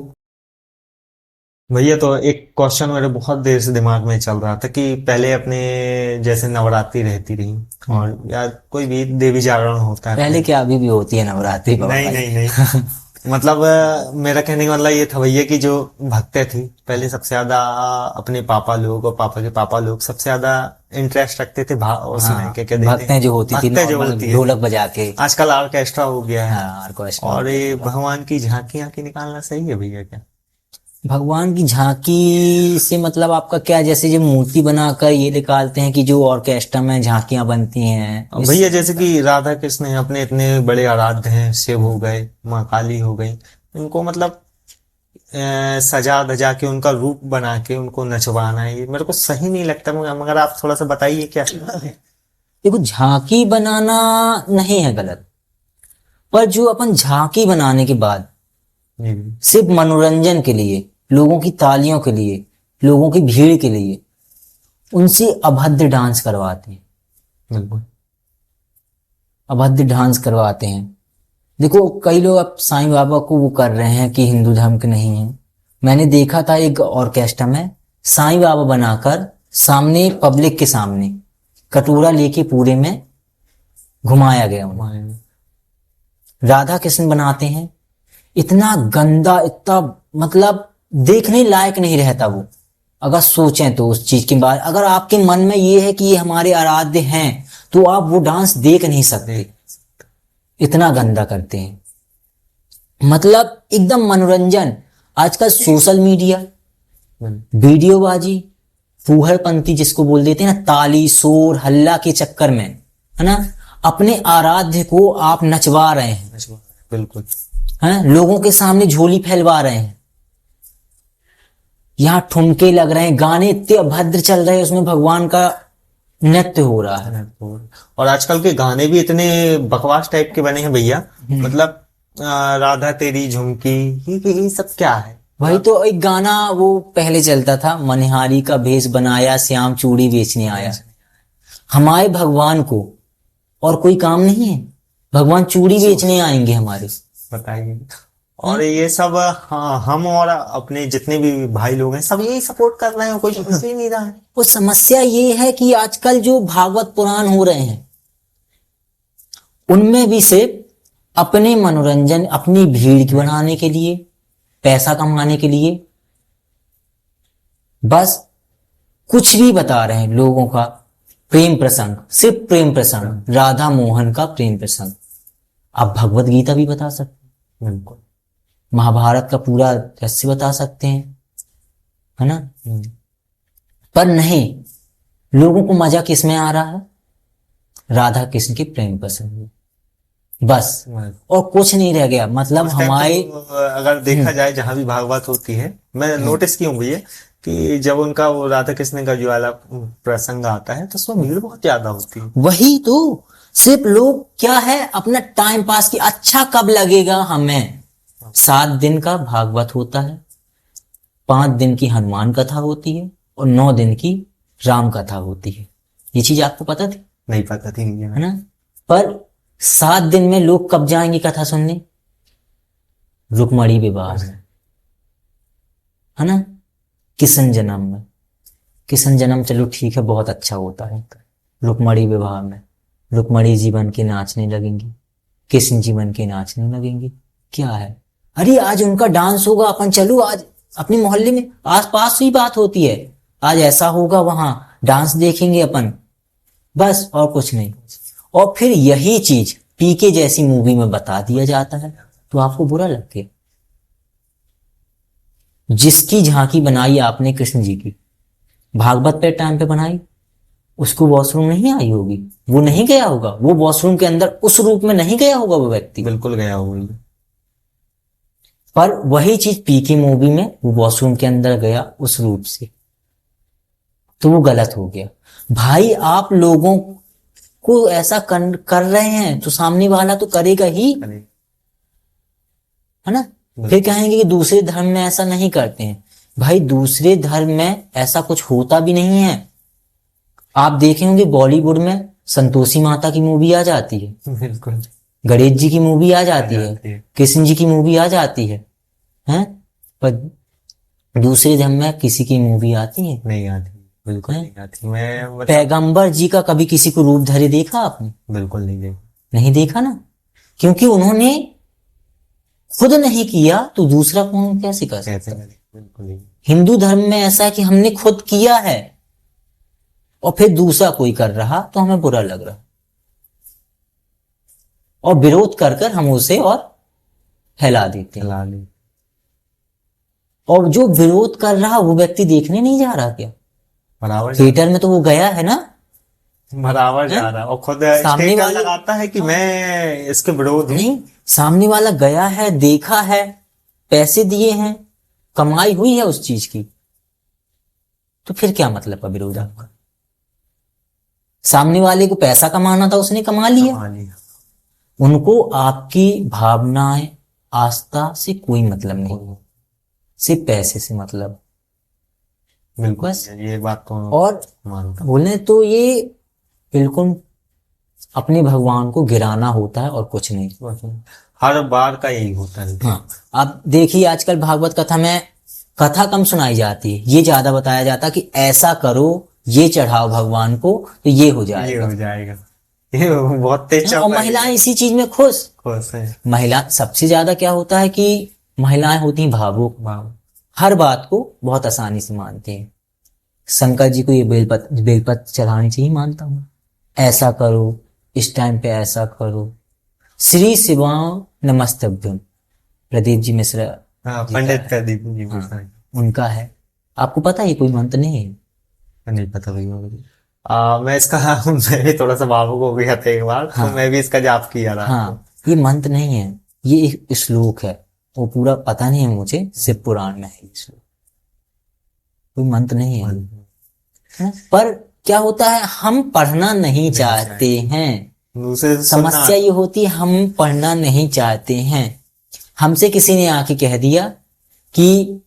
भैया तो एक क्वेश्चन मेरे बहुत देर से दिमाग में चल रहा था कि पहले अपने जैसे नवरात्रि रहती रही, और या कोई भी देवी जागरण होता है पहले क्या, अभी भी होती है नवरात्रि बाबा नहीं भाई? नहीं नहीं मतलब मेरा कहने का मतलब ये था भैया कि जो भक्तें थी पहले सबसे ज्यादा अपने पापा लोग और पापा के पापा लोग सबसे ज्यादा इंटरेस्ट रखते थे उसमें, हाँ, क्या कहते हैं, भक्तें जो होती थी भक्तें जो नॉर्मल होती है। ढोलक बजा के। आजकल ऑर्केस्ट्रा हो गया है। हाँ ऑर्केस्ट्रा। और ये भगवान की झांकियां की निकालना सही है भैया क्या? भगवान की झांकी से मतलब आपका क्या, जैसे जो मूर्ति बनाकर ये निकालते हैं कि जो ऑर्केस्ट्रा में झांकियां बनती हैं अब भैया जैसे कि राधा कृष्ण हैं, अपने इतने बड़े आराध्य हैं, शिव हो गए, माँ काली हो गई, इनको मतलब सजा धजा के उनका रूप बना के उनको नचवाना है, ये मेरे को सही नहीं लगता, मगर आप थोड़ा सा बताइए क्या। देखो झांकी बनाना नहीं है गलत, पर जो अपन झांकी बनाने के बाद जी सिर्फ मनोरंजन के लिए, लोगों की तालियों के लिए, लोगों की भीड़ के लिए उनसे अभद्र डांस करवाते हैं, बिल्कुल। अभद्र डांस करवाते हैं। देखो कई लोग अब साईं बाबा को वो कर रहे हैं कि हिंदू धर्म के नहीं है। मैंने देखा था एक ऑर्केस्ट्रा में साईं बाबा बनाकर सामने पब्लिक के सामने कटोरा लेके पूरे में घुमाया गया उन्हें। राधा कृष्ण बनाते हैं, इतना गंदा, इतना मतलब देखने लायक नहीं रहता वो। अगर सोचें तो उस चीज के बाद अगर आपके मन में ये है कि ये हमारे आराध्य हैं तो आप वो डांस देख नहीं सकते, इतना गंदा करते हैं। मतलब एकदम मनोरंजन। आजकल सोशल मीडिया, वीडियोबाजी, फूहड़पंती जिसको बोल देते हैं ना, ताली शोर हल्ला के चक्कर में, है ना, अपने आराध्य को आप नचवा रहे हैं, बिल्कुल हैं, लोगों के सामने झोली फैलवा रहे हैं, यहाँ ठुमके लग रहे हैं, गाने इतने अभद्र चल रहे हैं, उसमें भगवान का नृत्य हो रहा है। और आजकल के गाने भी इतने बकवास टाइप के बने हैं भैया, मतलब राधा तेरी झुमकी, ये सब क्या है? वही तो एक गाना वो पहले चलता था, मनिहारी का भेष बनाया श्याम चूड़ी बेचने आया। हमारे भगवान को और कोई काम नहीं है, भगवान चूड़ी बेचने आएंगे हमारे, बताइए। और ये सब हाँ, हम और अपने जितने भी भाई लोग हैं सब यही सपोर्ट कर रहे हैं, कोई समझ ही नहीं रहा है। वो समस्या ये है कि आजकल जो भागवत पुराण हो रहे हैं उनमें भी सिर्फ अपने मनोरंजन, अपनी भीड़ बनाने के लिए, पैसा कमाने के लिए बस कुछ भी बता रहे हैं लोगों का। प्रेम प्रसंग, सिर्फ प्रेम प्रसंग, राधा मोहन का प्रेम प्रसंग। आप भगवत गीता भी बता सकते हैं, बिल्कुल, महाभारत का पूरा रहस्य बता सकते हैं, है ना। पर नहीं, लोगों को मजा किस में आ रहा है? राधा कृष्ण के प्रेम प्रसंग, बस, और कुछ नहीं रह गया। मतलब हमारे अगर देखा जाए जहां भी भागवत होती है, मैं नोटिस किया हूँ भैया कि जब उनका वो राधा कृष्ण का जो वाला प्रसंग आता है तो उसमें भीड़ बहुत ज्यादा होती है। वही तो, सिर्फ लोग क्या है अपना टाइम पास की, अच्छा कब लगेगा हमें। 7 दिन का भागवत होता है, 5 दिन की हनुमान कथा होती है और 9 दिन की राम कथा होती है। ये चीज आपको पता थी? नहीं पता थी, नहीं है ना। पर 7 दिन में लोग कब जाएंगे कथा सुनने? रुक्मणी विवाह में, है ना, किशन जन्म में। किशन जन्म चलो ठीक है, बहुत अच्छा होता है। रुक्मणी विवाह में रुक्मणी जी बन के नाचने लगेंगी, कृष्ण जी बन के नाचने लगेंगे। क्या है, अरे आज उनका डांस होगा, अपन चलो आज अपने मोहल्ले में, आस पास ही बात होती है, आज ऐसा होगा वहां डांस देखेंगे अपन, बस और कुछ नहीं। और फिर यही चीज पीके जैसी मूवी में बता दिया जाता है तो आपको बुरा लग गया। जिसकी झांकी बनाई आपने कृष्ण जी की, भागवत पे टाइम पे बनाई, उसको वॉशरूम नहीं आई होगी, वो नहीं गया होगा, वो वॉशरूम के अंदर उस रूप में नहीं गया होगा वो व्यक्ति, बिल्कुल गया होगी। पर वही चीज पीके मूवी में वो वॉशरूम के अंदर गया उस रूप से, तो वो गलत हो गया। भाई आप लोगों को ऐसा कर रहे हैं तो सामने वाला तो करेगा ही, है ना। फिर कहेंगे कि दूसरे धर्म में ऐसा नहीं करते हैं। भाई दूसरे धर्म में ऐसा कुछ होता भी नहीं है। आप देखे होंगे बॉलीवुड में संतोषी माता की मूवी आ जाती है, बिल्कुल, गणेश जी की मूवी आ जाती है, कृष्ण जी की मूवी आ जाती है, हैं? पर दूसरे धर्म में किसी की मूवी आती है? नहीं आती, बिल्कुल नहीं आती। मैं पैगंबर जी का कभी किसी को रूप धरे देखा आपने? बिल्कुल नहीं देखा। नहीं देखा ना, क्योंकि उन्होंने खुद नहीं किया तो दूसरा कौन कैसे कर सकता है? बिल्कुल नहीं। हिंदू धर्म में ऐसा है कि हमने खुद किया है और फिर दूसरा कोई कर रहा तो हमें बुरा लग रहा, और विरोध कर कर हम उसे और फैला देते हैं। और जो विरोध कर रहा वो व्यक्ति देखने नहीं जा रहा क्या? बराबर थिएटर में तो वो गया है ना, बराबर जा रहा है और खुद सामने स्टेटस वाले लगाता है कि मैं इसके विरोध हूं। नहीं, सामने वाला गया है, देखा है, पैसे दिए हैं, कमाई हुई है उस चीज की, तो फिर क्या मतलब का विरोध आपका? सामने वाले को पैसा कमाना था, उसने कमा लिया। उनको आपकी भावनाएं, आस्था से कोई मतलब नहीं, सिर्फ पैसे से मतलब। बिल्कुल, बस ये बात तो और बोलने तो ये बिल्कुल अपने भगवान को गिराना होता है और कुछ नहीं। हर बार का यही होता है। हाँ, आप देखिए आजकल भागवत कथा में कथा कम सुनाई जाती है, ये ज्यादा बताया जाता है कि ऐसा करो, ये चढ़ाओ भगवान को तो ये हो जाएगा, ये हो जाएगा। ये बहुत तेज और महिलाएं इसी चीज में खुश है। महिला सबसे ज्यादा क्या होता है कि महिलाएं होती हैं भावुक, हर बात को बहुत आसानी से मानती हैं। शंकर जी को ये बेलपत्र चढ़ानी चाहिए, मानता हूं, ऐसा करो, इस टाइम पे ऐसा करो। श्री शिवां नमस्तभ्यम, प्रदीप जी मिश्रा, पंडित प्रदीप जी हाँ, उनका है। आपको पता है ये कोई मंत्र नहीं है? नहीं पता भैया। मैं इसका मैं भी थोड़ा सा भावुक हो गया था एक बार, हाँ, तो मैं भी इसका जाप किया था। हाँ, ये मंत्र नहीं है, ये एक श्लोक है, वो पूरा पता नहीं है मुझे, शिव पुराण में है ये श्लोक, कोई मंत्र नहीं है। पर क्या होता है, हम पढ़ना नहीं चाहते हैं। समस्या ये होती है हम पढ़ना नहीं चाहते हैं। हमसे किसी ने आके कह दिया कि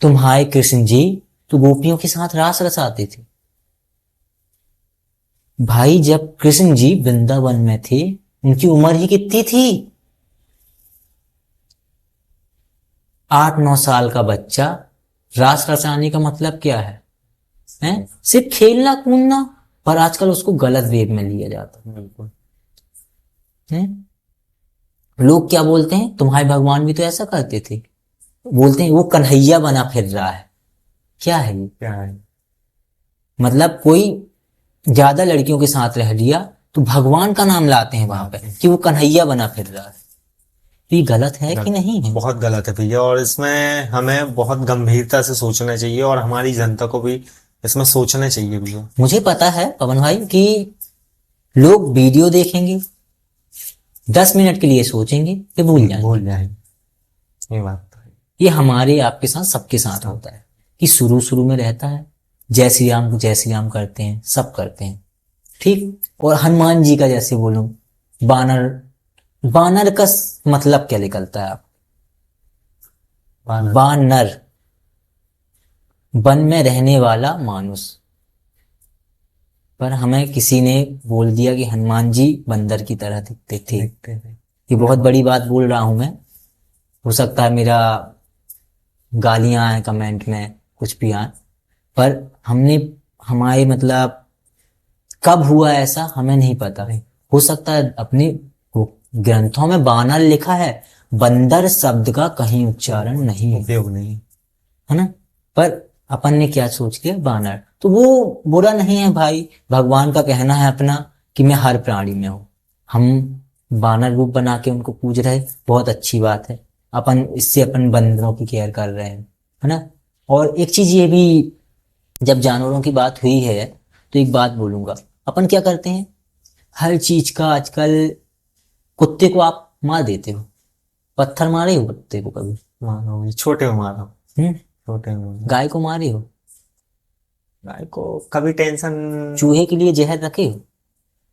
तुम्हारे कृष्ण जी तो गोपियों के साथ रास रचाते थे। भाई जब कृष्ण जी वृंदावन में थे उनकी उम्र ही कितनी थी? 8-9 साल का बच्चा, रास रचाने का मतलब क्या है? सिर्फ खेलना कूदना, पर आजकल उसको गलत वे में लिया जाता है। लोग क्या बोलते हैं, तुम्हारे भगवान भी तो ऐसा करते थे, बोलते हैं वो कन्हैया बना फिर रहा है। क्या है ये? क्या है? मतलब कोई ज्यादा लड़कियों के साथ रह लिया तो भगवान का नाम लाते हैं वहां पे कि वो कन्हैया बना फिर रहा है। तो ये गलत है कि नहीं है? बहुत गलत है भैया, और इसमें हमें बहुत गंभीरता से सोचना चाहिए और हमारी जनता को भी इसमें सोचना चाहिए भैया। मुझे पता है पवन भाई कि लोग वीडियो देखेंगे, 10 मिनट के लिए सोचेंगे, फिर भूल जाएंगे। ये बात तो है। ये हमारे आपके साथ सबके साथ होता है कि शुरू में रहता है जय श्री राम को जय श्री राम करते हैं, सब करते हैं, ठीक। और हनुमान जी का जैसे बोलूं, बानर का मतलब क्या निकलता है आप? बानर, वन में रहने वाला मानुस, पर हमें किसी ने बोल दिया कि हनुमान जी बंदर की तरह दिखते थे। ये बहुत बड़ी बात बोल रहा हूं मैं, हो सकता है मेरा गालियां आए कमेंट में, कुछ भी आए, पर हमने हमारे मतलब कब हुआ ऐसा हमें नहीं पता है। हो सकता है अपने ग्रंथों में बानर लिखा है, बंदर शब्द का कहीं उच्चारण नहीं है, उपयोग नहीं। है ना, पर अपन ने क्या सोच लिया बानर, तो वो बुरा नहीं है भाई। भगवान का कहना है अपना कि मैं हर प्राणी में हूं, हम बानर रूप बना के उनको पूज रहे, बहुत अच्छी बात है। अपन इससे अपन बंदरों की केयर कर रहे हैं, है ना। और एक चीज ये भी, जब जानवरों की बात हुई है तो एक बात बोलूंगा, अपन क्या करते हैं हर चीज का आजकल, कुत्ते को आप मार देते हो, पत्थर मारे हो कुत्ते को कभी? मारो, छोटे में मारो, हम्म। छोटे में। गाय को मारे हो? गाय को कभी टेंशन। चूहे के लिए जहर रखे हो?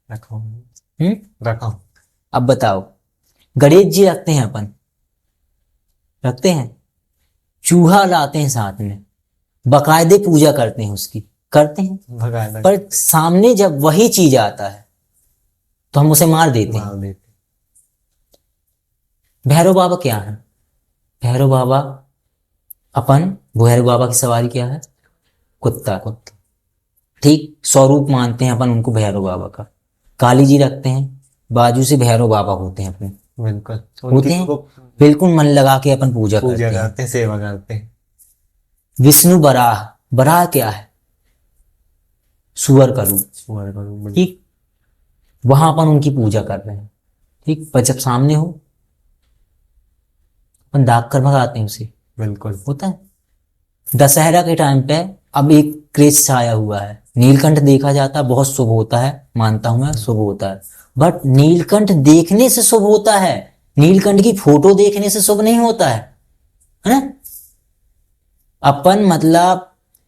रखो, हम्म। अब बताओ, गणेश जी रखते हैं अपन, रखते हैं, चूहा लाते हैं साथ में, बकायदे पूजा करते हैं उसकी, करते हैं, भगा पर सामने जब वही चीज आता है तो हम उसे मार देते हैं। मार देते। भैरव बाबा क्या है? भैरव बाबा, अपन भैरव बाबा की सवारी क्या है? कुत्ता। कुत्ता, ठीक, स्वरूप मानते हैं अपन उनको भैरव बाबा का। काली जी रखते हैं, बाजू से भैरव बाबा होते हैं अपने, बिल्कुल होते हैं, बिल्कुल मन लगा के अपन पूजा करते हैं, करते हैं, सेवा करते हैं। विष्णु बराह, बराह क्या है? सुअर का रूप, ठीक, वहां अपन उनकी पूजा कर रहे हैं, ठीक, पर जब सामने हो अपन दाग कर भगाते हैं उसे, बिल्कुल होता है। दशहरा के टाइम पे अब एक क्रेज छाया हुआ है, नीलकंठ देखा जाता है, बहुत शुभ होता है, मानता हूं मैं शुभ होता है, बट नीलकंठ देखने से शुभ होता है, नीलकंठ की फोटो देखने से शुभ नहीं होता है ना। अपन मतलब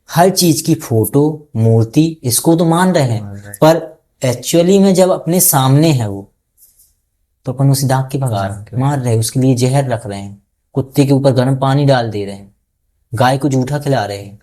हर चीज की फोटो, मूर्ति, इसको तो मान रहे हैं, पर एक्चुअली में जब अपने सामने है वो, तो अपन उसे दाग के भगा रहे, मार रहे, उसके लिए जहर रख रहे हैं, कुत्ते के ऊपर गर्म पानी डाल दे रहे हैं, गाय को जूठा खिला रहे हैं,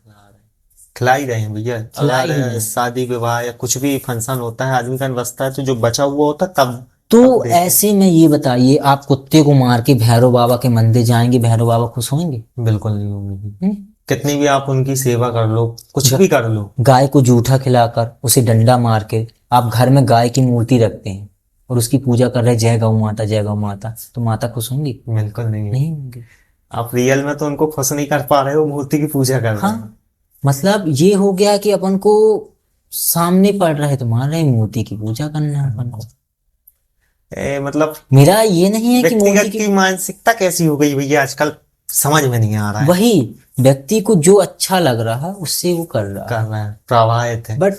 खिला ही रहे हैं भैया। खिला ही अगर रहे हैं। शादी विवाह या कुछ भी फंक्शन होता है, आदमी का बचता है, तो जो बचा हुआ होता है तब तो ऐसे में ये बताइए, आप कुत्ते को मार के भैरव बाबा के मंदिर जाएंगे, भैरव बाबा खुश होंगे? बिल्कुल नहीं होंगे। कितनी भी आप उनकी सेवा कर लो, कुछ भी कर लो। गाय को जूठा खिलाकर, उसे डंडा मार के आप घर में गाय की मूर्ति रखते हैं और उसकी पूजा कर रहे हैं, जय गौ माता, जय गौ माता, तो माता खुश होंगी? बिल्कुल नहीं, नहीं होंगी। आप रियल में तो उनको खुश नहीं कर पा रहे हो, मूर्ति की पूजा कर रहे हो। हाँ, मतलब ये हो गया कि अपन को सामने पड़ रहा है तो मान रहे हैं, मूर्ति की पूजा करना है अपन को। मतलब मेरा ये नहीं है कि मूर्ति व्यक्तिगत की मानसिकता कैसी हो गई भैया आजकल, समझ में नहीं आ रहा है। वही व्यक्ति को जो अच्छा लग रहा है उससे वो कर रहा है, प्रभावित है। बट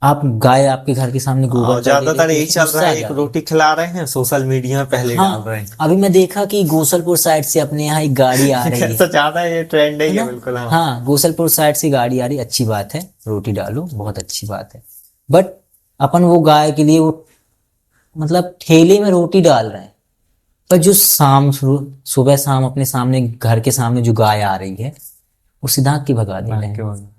आप गाय आपके घर के सामने गोबर कर ज्यादातर दे यही तो चल गुस्सा रहा आ है, एक जाता है। रोटी खिला रहे हैं, सोशल मीडिया में पहले डाल रहे हैं। अभी मैं देखा कि गोसलपुर साइड से अपने यहाँ एक गाड़ी आ रही है, कैसा ज्यादा ये ट्रेंड है है ये, ना? बिल्कुल। हाँ, गोसलपुर साइड से गाड़ी आ रही, अच्छी बात है, रोटी डालो, बहुत अच्छी बात है, बट अपन वो गाय के लिए वो मतलब ठेले में रोटी डाल रहे हैं, पर जो सुबह शाम अपने सामने, घर के सामने जो गाय आ रही है उसे दाग के भगा दे रहे हैं।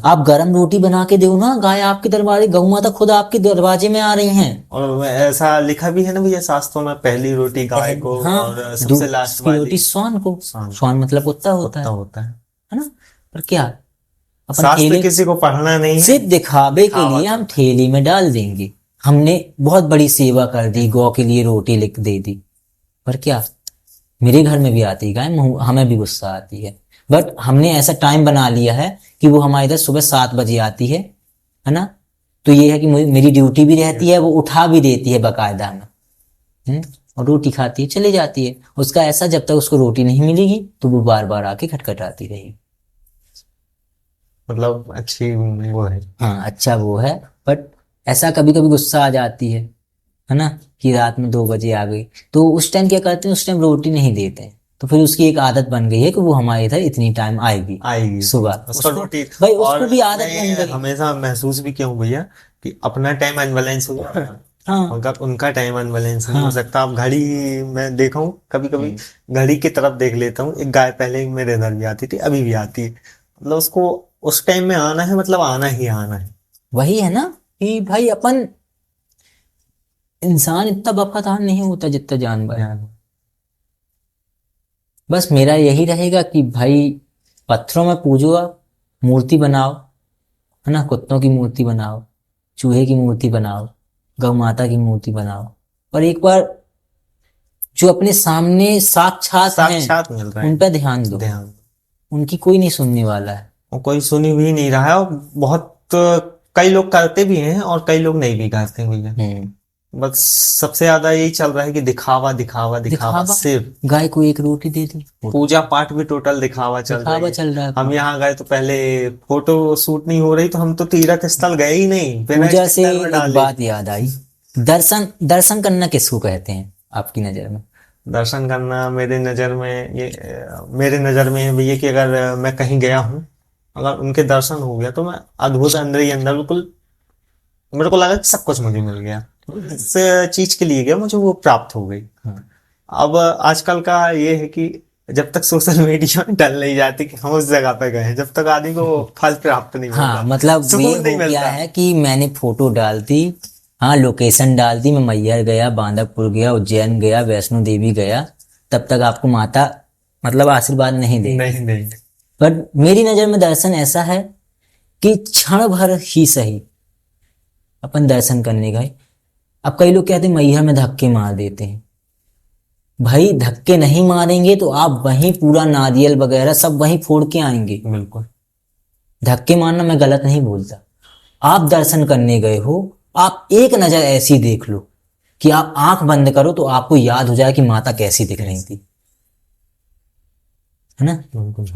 आप गरम रोटी बना के दो ना, गाय आपके दरबाजे, गौ माता खुद आपके दरवाजे में आ रही हैं। और ऐसा लिखा भी है ना भैया शास्त्रों में, पहली रोटी गाय को, हाँ, और सबसे लास्ट की रोटी स्वान को, स्वान मतलब कुत्ता होता है ना। पर क्या अपन शास्त्र ठेले, किसी को पढ़ना नहीं है, सिर्फ दिखावे के लिए हम ठेली में डाल देंगे, हमने बहुत बड़ी सेवा कर दी, गौ के लिए रोटी लिख दे दी, पर क्या मेरे घर में भी आती है गाय, हमें भी गुस्सा आती है, बट हमने ऐसा टाइम बना लिया है कि वो हमारे इधर सुबह 7 बजे आती है ना, तो ये है कि मेरी ड्यूटी भी रहती है, वो उठा भी देती है बाकायदा में, और रोटी खाती है, चली जाती है। उसका ऐसा, जब तक उसको रोटी नहीं मिलेगी तो वो बार बार आके खटखटाती रहेगी। मतलब अच्छी वो है। हाँ, अच्छा वो है, बट ऐसा कभी कभी गुस्सा आ जाती है ना, कि रात में 2 बजे आ गई, तो उस टाइम क्या करते हैं, उस टाइम रोटी नहीं देते हैं, तो फिर उसकी एक आदत बन गई है कि वो हमारे इधर इतनी टाइम आएगी सुबह, उसको रोटी। भाई उसको भी आदत बन गई। हमेशा महसूस भी क्यों भैया कि अपना टाइम अनबैलेंस हो जाता है, हाँ, उनका टाइम अनबैलेंस नहीं हो सकता। आप घड़ी में देखा हूँ, कभी कभी घड़ी की तरफ देख लेता हूँ, एक गाय पहले मेरे इधर भी आती थी, अभी भी आती है, मतलब उसको उस टाइम में आना है, मतलब आना ही आना है। वही है ना कि भाई अपन इंसान इतना वफादार नहीं होता जितना जानवर है। बस मेरा यही रहेगा कि भाई पत्थरों में पूजो, आप मूर्ति बनाओ, है ना, कुत्तों की मूर्ति बनाओ, चूहे की मूर्ति बनाओ, गौ माता की मूर्ति बनाओ, पर एक बार जो अपने सामने साक्षात हैं साक्षात मिल रहे उन हैं। पर ध्यान दो। ध्यान, उनकी कोई नहीं सुनने वाला है। और कोई सुनी भी नहीं रहा है, और बहुत कई लोग करते भी हैं और कई लोग नहीं भी करते भैया। बस सबसे ज्यादा यही चल रहा है कि दिखावा दिखावा दिखावा, दिखावा। सिर्फ गाय को एक रोटी दे दी, पूजा पाठ भी टोटल दिखावा चल रहा दिखावा है। चल रहा है। हम यहाँ गए तो पहले फोटो शूट नहीं हो रही, तो हम तो तीर्थ स्थल गए ही नहीं, बिना पूजा से स्टिकर में एक डाले। बात याद आई, दर्शन करना किसको कहते हैं आपकी नजर में? दर्शन करना मेरे नजर में है भैया कि अगर मैं कहीं गया हूँ, अगर उनके दर्शन हो गया तो मैं अद्भुत अंदर ही अंदर बिल्कुल, मेरे को लगा कि सब कुछ मुझे मिल गया। इस चीज के लिए गया, मुझे वो प्राप्त हो गई। अब आजकल का ये है कि जब तक सोशल मीडिया में डल नहीं जाती कि हम उस जगह पे गए हैं, जब तक आदमी को फल प्राप्त नहीं होता। हाँ, मतलब ये सुकून हो नहीं गया मिलता। है कि मैंने फोटो डाल दी, हाँ लोकेशन डाल दी, मैं मैहर गया, बांदकपुर गया, उज्जैन गया, वैष्णो देवी गया, तब तक आपको माता मतलब आशीर्वाद नहीं दे। नहीं। पर मेरी नजर में दर्शन ऐसा है कि क्षण भर ही सही अपन दर्शन करने गए। अब कई लोग कहते हैं मैहर में धक्के मार देते हैं। भाई धक्के नहीं मारेंगे तो आप वहीं पूरा नारियल वगैरह सब वहीं फोड़ के आएंगे। बिल्कुल। धक्के मारना मैं गलत नहीं बोलता। आप दर्शन करने गए हो, आप एक नजर ऐसी देख लो कि आप आंख बंद करो तो आपको याद हो जाए कि माता कैसी दिख रही थी, है ना।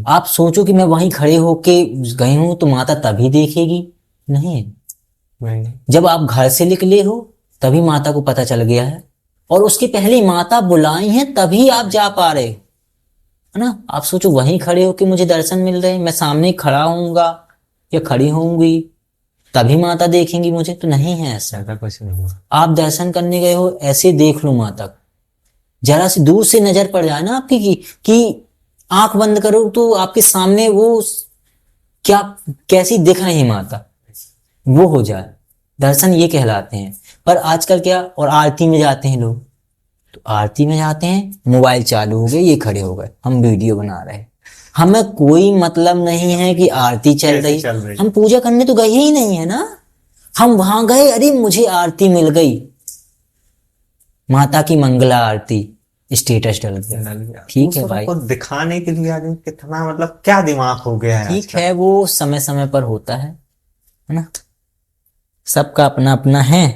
आप सोचो कि मैं वहीं खड़े होके गई हूं तो माता तभी देखेगी, नहीं। जब आप घर से निकले हो तभी माता को पता चल गया है, और उसके पहले माता बुलाई है तभी आप जा पा रहे हो, है ना। आप सोचो वहीं खड़े होके मुझे दर्शन मिल रहे हैं, मैं सामने खड़ा होऊंगा या खड़ी होऊंगी तभी माता देखेंगी मुझे, तो नहीं है ऐसा। कुछ नहीं। आप दर्शन करने गए हो, ऐसे देख लो माता को, जरा सी दूर से नजर पड़ जाए ना आपकी कि आंख बंद करो तो आपके सामने वो क्या कैसी दिख रही है माता, वो हो जाए, दर्शन ये कहलाते हैं। पर आजकल क्या, और आरती में जाते हैं लोग, तो आरती में जाते हैं, मोबाइल चालू हो गए, ये खड़े हो गए, हम वीडियो बना रहे हैं। हमें कोई मतलब नहीं है कि आरती चल रही, हम पूजा करने तो गए ही नहीं है ना। हम वहां गए, अरे मुझे आरती मिल गई, माता की मंगला आरती, स्टेटस डल गया, ठीक है भाई। दिखाने के लिए आदमी कितना मतलब क्या दिमाग हो गया है। ठीक है, वो समय समय पर होता है ना, सबका अपना अपना है,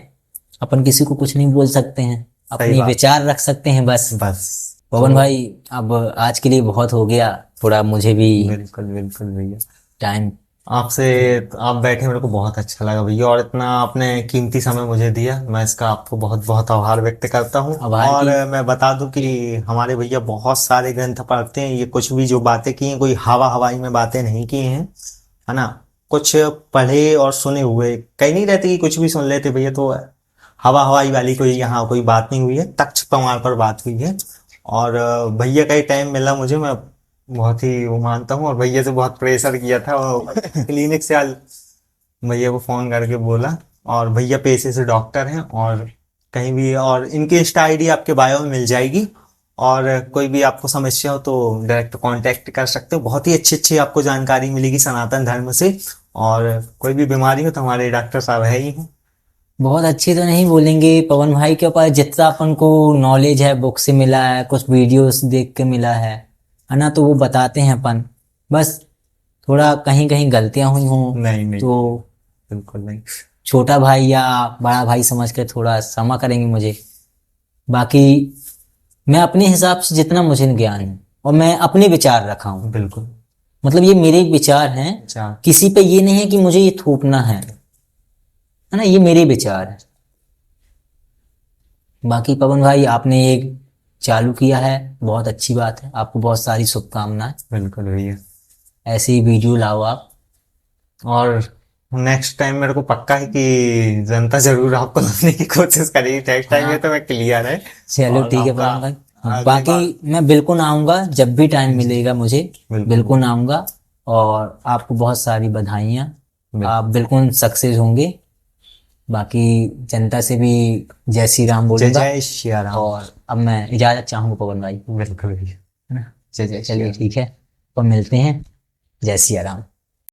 अपन किसी को कुछ नहीं बोल सकते हैं, अपने विचार रख सकते हैं बस। पवन भाई अब आज के लिए बहुत हो गया, थोड़ा मुझे भी बिल्कुल भैया टाइम आपसे आप बैठे, मेरे को बहुत अच्छा लगा भैया, और इतना आपने कीमती समय मुझे दिया, मैं इसका आपको बहुत बहुत आभार व्यक्त करता हूँ। और मैं बता दूं कि हमारे भैया बहुत सारे ग्रंथ पढ़ते हैं, ये कुछ भी जो बातें की हैं कोई हवा हवाई में बातें नहीं की हैं, है ना। कुछ पढ़े और सुने हुए, कहीं नहीं रहते कि कुछ भी सुन लेते भैया, तो हवा हवाई वाली कोई यहाँ कोई बात नहीं हुई है, तख्त प्रमाण पर बात हुई है। और भैया का ही टाइम मिला मुझे, मैं बहुत ही वो मानता हूँ, और भैया से बहुत प्रेशर किया था, क्लिनिक से आज भैया को फोन करके बोला, और भैया पेशे से डॉक्टर हैं, और कहीं भी, और इनकी इंस्टा आईडी आपके बायो में मिल जाएगी, और कोई भी आपको समस्या हो तो डायरेक्ट कांटेक्ट कर सकते हो। बहुत ही अच्छी आपको जानकारी मिलेगी सनातन धर्म से, और कोई भी बीमारी हो तो हमारे डॉक्टर साहब है ही हैं। बहुत अच्छी तो नहीं बोलेंगे, पवन भाई के पास जितना अपन को नॉलेज है, बुक से मिला है, कुछ वीडियोस देख के मिला है ना, तो वो बताते हैं अपन, बस थोड़ा कहीं कहीं गलतियां हुई हों नहीं तो बिल्कुल नहीं, छोटा भाई या बड़ा भाई समझ कर थोड़ा क्षमा करेंगे मुझे। बाकी मैं अपने हिसाब से जितना मुझे ज्ञान है, और मैं अपने विचार रखा हूँ, बिल्कुल, मतलब ये मेरे विचार हैं, किसी पे ये नहीं है कि मुझे ये थोपना है ना, ये मेरे विचार है। बाकी पवन भाई आपने एक चालू किया है, बहुत अच्छी बात है, आपको बहुत सारी शुभकामनाएं। बिल्कुल भैया, ऐसे ही वीडियो लाओ आप, और नेक्स्ट टाइम मेरे को पक्का है कि जनता जरूर आपको लाने की कोशिश करेगी, नेक्स्ट टाइम में तो मैं क्लियर है। चलो ठीक है पवन भाई, बाकी मैं बिल्कुल आऊंगा, जब भी टाइम मिलेगा मुझे बिल्कुल आऊंगा, और आपको बहुत सारी बधाइयाँ, आप बिल्कुल सक्सेस होंगे। बाकी जनता से भी जय श्री राम बोलूंगा, जय श्री राम। और अब मैं इजाजत चाहूंगा पवन भाई, बिल्कुल भैया, है ना। चलिए ठीक है, तो मिलते हैं, जय श्री राम।